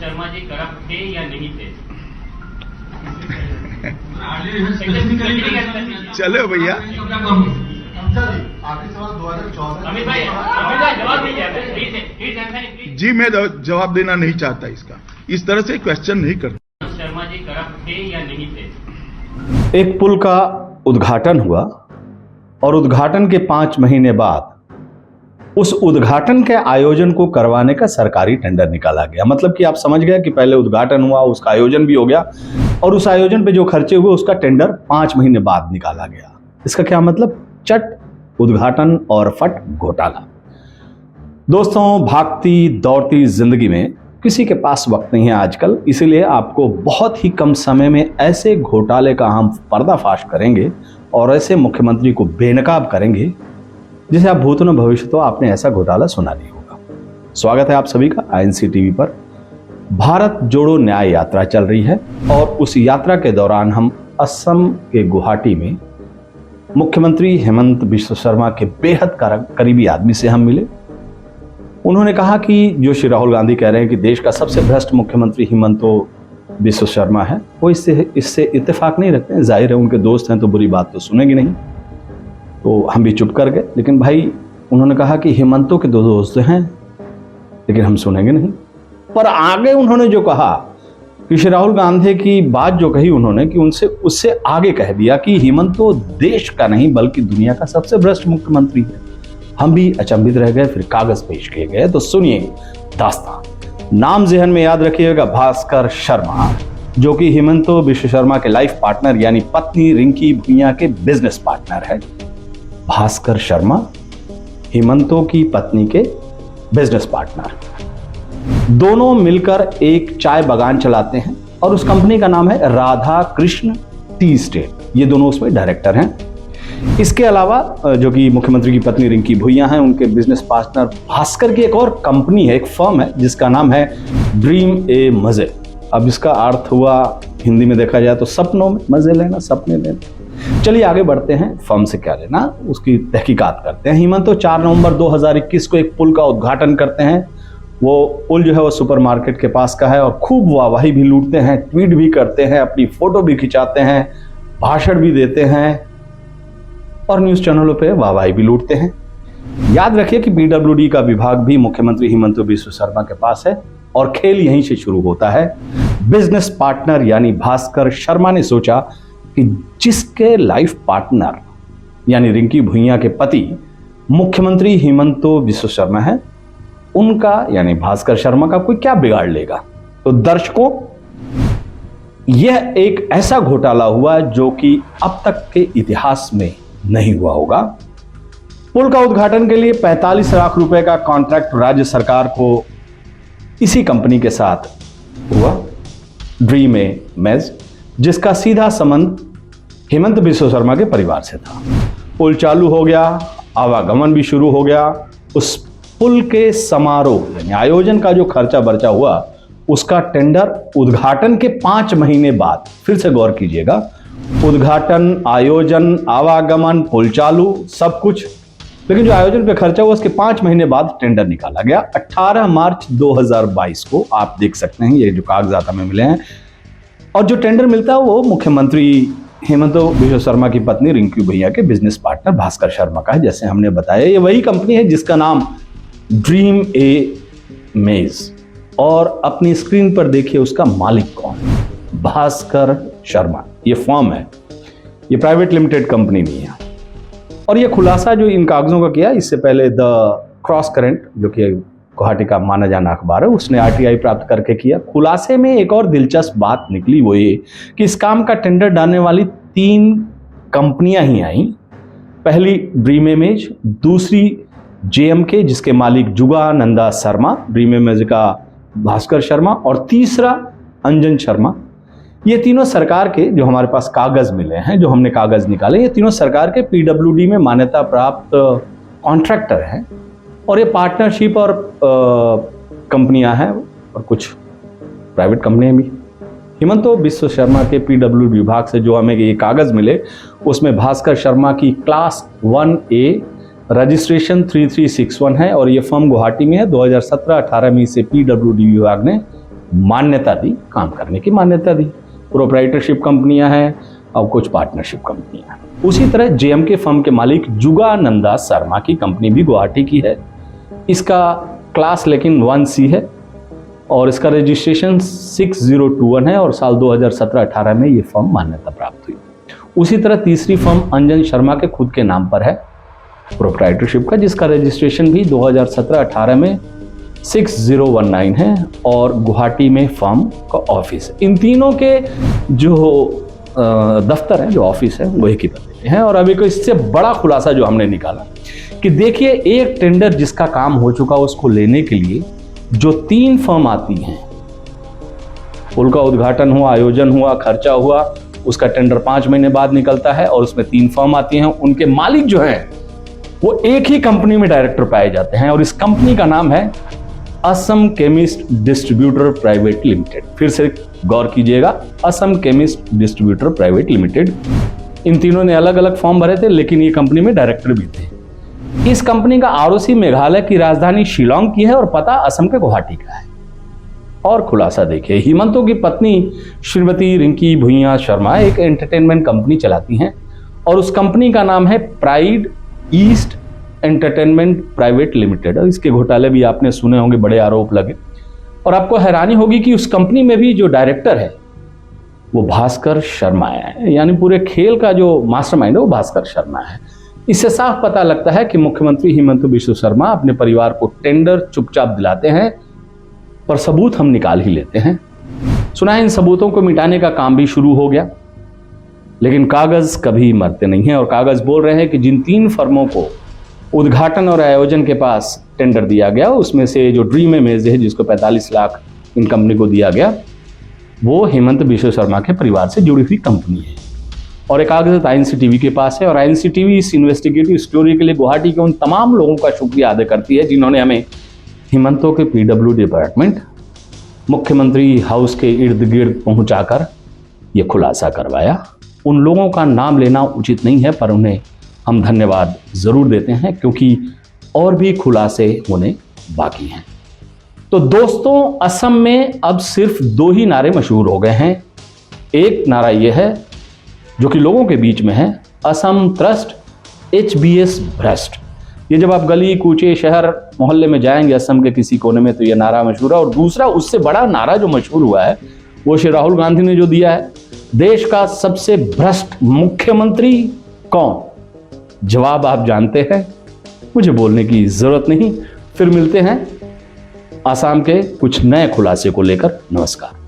Sharma ji corrupt थे या नहीं थे? चलो भैया, आखिरी सवाल 2014 अमित भाई जवाब दीजिए प्लीज। जी मैं जवाब देना नहीं चाहता इसका, इस तरह से क्वेश्चन नहीं करता। शर्मा जी करप्ट थे या नहीं थे? एक पुल का उद्घाटन हुआ और उद्घाटन के 5 महीने बाद उस उद्घाटन के आयोजन को करवाने का सरकारी टेंडर निकाला गया। मतलब कि आप समझ गए कि पहले उद्घाटन हुआ, उसका आयोजन भी हो गया और उस आयोजन पे जो खर्चे हुए उसका टेंडर 5 महीने बाद निकाला गया। इसका क्या मतलब? चट उद्घाटन और फट घोटाला। दोस्तों, भागती दौड़ती जिंदगी में किसी के पास वक्त नहीं है आजकल, इसीलिए आपको बहुत ही कम समय में ऐसे घोटाले का हम पर्दाफाश करेंगे और ऐसे मुख्यमंत्री को बेनकाब करेंगे जिसे आप भूत न भविष्य तो आपने ऐसा घोटाला सुना नहीं होगा। स्वागत है आप सभी का INC टीवी पर। भारत जोड़ो न्याय यात्रा चल रही है और उस यात्रा के दौरान हम असम के गुवाहाटी में मुख्यमंत्री हेमंत बिश्व शर्मा के बेहद करीबी आदमी से हम मिले। उन्होंने कहा कि जो श्री राहुल गांधी कह रहे हैं कि देश का सबसे भ्रष्ट मुख्यमंत्री हेमंत बिश्व शर्मा है, वो इससे इत्तेफाक नहीं रखते हैं। जाहिर है उनके दोस्त हैं तो बुरी बात तो सुनेंगे नहीं, तो हम भी चुप कर गए। लेकिन भाई उन्होंने कहा कि हेमंतों के 2 दोस्त हैं लेकिन हम सुनेंगे नहीं। पर आगे उन्होंने जो कहा कि श्री राहुल गांधी की बात जो कही उन्होंने कि उससे आगे कह दिया कि हेमंत तो देश का नहीं बल्कि दुनिया का सबसे भ्रष्ट मुख्यमंत्री है। हम भी अचंभित रह गए, फिर कागज पेश किए गए। तो सुनिए दास्तान। नाम ज़हन में याद रखिएगा, भास्कर शर्मा, जो कि हेमंत बिश्व शर्मा के लाइफ पार्टनर यानी पत्नी रिंकी भुइयां के बिजनेस पार्टनर है। भास्कर शर्मा हेमंतों की पत्नी के बिजनेस पार्टनर, दोनों मिलकर एक चाय बागान चलाते हैं और उस कंपनी का नाम है राधा कृष्ण टी एस्टेट। ये दोनों उसमें डायरेक्टर हैं। इसके अलावा जो कि मुख्यमंत्री की पत्नी रिंकी भुइयां हैं, उनके बिजनेस पार्टनर भास्कर की एक और कंपनी है, एक फर्म है जिसका नाम है ड्रीम ए मजे। अब इसका अर्थ हुआ हिंदी में देखा जाए तो सपनों में मजे लेना, सपने लेना। चलिए आगे बढ़ते हैं, फर्म से क्या लेना उसकी तहकीकात करते हैं। हेमंत 4 नवंबर 2021 को एक पुल का उद्घाटन करते हैं। वो पुल जो है वो सुपरमार्केट के पास का है और खूब वाहवाही भी लूटते हैं, ट्वीट भी करते हैं, अपनी फोटो भी खिंचाते हैं, भाषण भी देते हैं और न्यूज चैनलों पे वाहवाही भी लूटते हैं। याद रखिए कि PWD का विभाग भी मुख्यमंत्री हेमंत बिश्व शर्मा के पास है और खेल यहीं से शुरू होता है। बिजनेस पार्टनर यानी भास्कर शर्मा ने सोचा कि जिसके लाइफ पार्टनर यानी रिंकी भुइयां के पति मुख्यमंत्री हेमंत बिश्व शर्मा है, उनका यानी भास्कर शर्मा का कोई क्या बिगाड़ लेगा। तो दर्शकों, यह एक ऐसा घोटाला हुआ जो कि अब तक के इतिहास में नहीं हुआ होगा। पुल का उद्घाटन के लिए 45 लाख रुपए का कॉन्ट्रैक्ट राज्य सरकार को इसी कंपनी के साथ हुआ, ड्रीम ए मेज, जिसका सीधा संबंध हेमंत बिश्व शर्मा के परिवार से था। पुल चालू हो गया, आवागमन भी शुरू हो गया। उस पुल के समारोह यानी आयोजन का जो खर्चा बर्चा हुआ उसका टेंडर उद्घाटन के 5 महीने बाद, फिर से गौर कीजिएगा, उद्घाटन, आयोजन, आवागमन, पुल चालू, सब कुछ, लेकिन जो आयोजन पे खर्चा हुआ उसके 5 महीने बाद टेंडर निकाला गया। 18 मार्च 2022 को आप देख सकते हैं, ये जो कागजात हमें मिले हैं। और जो टेंडर मिलता है वो मुख्यमंत्री हेमंत बिश्व शर्मा की पत्नी रिंकी भुइयां के बिजनेस पार्टनर भास्कर शर्मा का है। जैसे हमने बताया, ये वही कंपनी है जिसका नाम ड्रीम ए मेज, और अपनी स्क्रीन पर देखिए उसका मालिक कौन, भास्कर शर्मा। ये फर्म है, ये प्राइवेट लिमिटेड कंपनी नहीं है। और ये खुलासा जो इन कागजों का किया, इससे पहले द क्रॉस करंट जो कि गुवाहाटी का माना जाना अखबार है, उसने RTI प्राप्त करके किया। खुलासे में एक और दिलचस्प बात निकली, वो ये कि इस काम का टेंडर डालने वाली 3 कंपनियां ही आई। पहली ड्रीम इमेज, दूसरी JMK जिसके मालिक जुगानंदा शर्मा, ड्रीम इमेज का भास्कर शर्मा, और तीसरा अंजन शर्मा। ये तीनों सरकार के, जो हमारे पास कागज मिले हैं, जो हमने कागज निकाले, ये तीनों सरकार के PWD में मान्यता प्राप्त कॉन्ट्रैक्टर हैं। और ये पार्टनरशिप और कंपनियां हैं और कुछ प्राइवेट कंपनियां भी। हेमंत बिश्व शर्मा के PWD विभाग से जो हमें ये कागज मिले, उसमें भास्कर शर्मा की क्लास 1A रजिस्ट्रेशन 3361 है और ये फर्म गुवाहाटी में है। 2017-18 में इसे PWD विभाग ने मान्यता दी, काम करने की मान्यता दी। प्रोप्राइटरशिप कंपनियां हैं और कुछ पार्टनरशिप कंपनियां हैं। उसी तरह जेएमके फर्म के मालिक जुगानंदा शर्मा की कंपनी भी गुवाहाटी की है। इसका क्लास लेकिन 1C है और इसका रजिस्ट्रेशन 6021 है और साल 2017-18 में ये फर्म मान्यता प्राप्त हुई। उसी तरह तीसरी फर्म अंजन शर्मा के खुद के नाम पर है प्रोप्राइटरशिप का, जिसका रजिस्ट्रेशन भी 2017-18 में 6019 है और गुवाहाटी में फर्म का ऑफिस है। इन तीनों के जो दफ्तर है, जो ऑफिस है, वो एक ही बने हैं। और अभी को इससे बड़ा खुलासा जो हमने निकाला कि देखिए, एक टेंडर जिसका काम हो चुका उसको लेने के लिए जो 3 फर्म आती हैं, पुल का उद्घाटन हुआ, आयोजन हुआ, खर्चा हुआ, उसका टेंडर 5 महीने बाद निकलता है और उसमें 3 फर्म आती हैं। उनके मालिक जो हैं वो एक ही कंपनी में डायरेक्टर पाए जाते हैं और इस कंपनी का नाम है Assam chemist distributor private limited. फिर से गौर कीजिएगा, Assam chemist distributor private limited. इन तीनों ने अलग अलग फॉर्म भरे थे लेकिन ये कंपनी में डायरेक्टर भी थे। इस कंपनी का आरओसी मेघालय की राजधानी शिलोंग की है और पता असम के गुवाहाटी का है। और खुलासा देखिए, हिमंतो की पत्नी श्रीमती रिंकी भुइयां शर्मा एक एंटरटेनमेंट कंपनी चलाती हैं और उस कंपनी का नाम है pride east entertainment private limited. और इसके घोटाले भी आपने सुने होंगे, बड़े आरोप लगे। और आपको हैरानी होगी कि उस कंपनी में भी जो डायरेक्टर है वो भास्कर शर्मा है, यानी पूरे खेल का जो मास्टरमाइंड है वो भास्कर शर्मा है। इससे साफ पता लगता है कि मुख्यमंत्री हिमंता बिस्वा शर्मा अपने परिवार को टेंडर चुपचाप दिलाते हैं, पर सबूत हम निकाल ही लेते हैं। सुना है इन सबूतों को मिटाने का काम भी शुरू हो गया, लेकिन कागज कभी मरते नहीं हैं। और कागज बोल रहे हैं कि जिन 3 फर्मों को उद्घाटन और आयोजन के पास टेंडर दिया गया, उसमें से जो ड्रीम इमेज है जिसको 45 लाख इन कंपनी को दिया गया, वो हिमंता बिस्वा शर्मा के परिवार से जुड़ी हुई कंपनी है। और एक कागज आईएनसी के पास है और आईएनसी इस इन्वेस्टिगेटिव स्टोरी के लिए गुवाहाटी के उन तमाम लोगों का शुक्रिया अदा करती है जिन्होंने हमें हिमंतो के PWD डिपार्टमेंट, मुख्यमंत्री हाउस के इर्द गिर्द पहुंचाकर ये खुलासा करवाया। उन लोगों का नाम लेना उचित नहीं है, पर उन्हें हम धन्यवाद जरूर देते हैं क्योंकि और भी खुलासे होने बाकी हैं। तो दोस्तों, असम में अब सिर्फ 2 ही नारे मशहूर हो गए हैं। एक नारा यह है जो कि लोगों के बीच में है, असम ट्रस्ट HBS भ्रष्ट। ये जब आप गली कूचे शहर मोहल्ले में जाएंगे असम के किसी कोने में तो ये नारा मशहूर है। और दूसरा उससे बड़ा नारा जो मशहूर हुआ है वो श्री राहुल गांधी ने जो दिया है, देश का सबसे भ्रष्ट मुख्यमंत्री कौन? जवाब आप जानते हैं, मुझे बोलने की जरूरत नहीं। फिर मिलते हैं आसाम के कुछ नए खुलासे को लेकर। नमस्कार।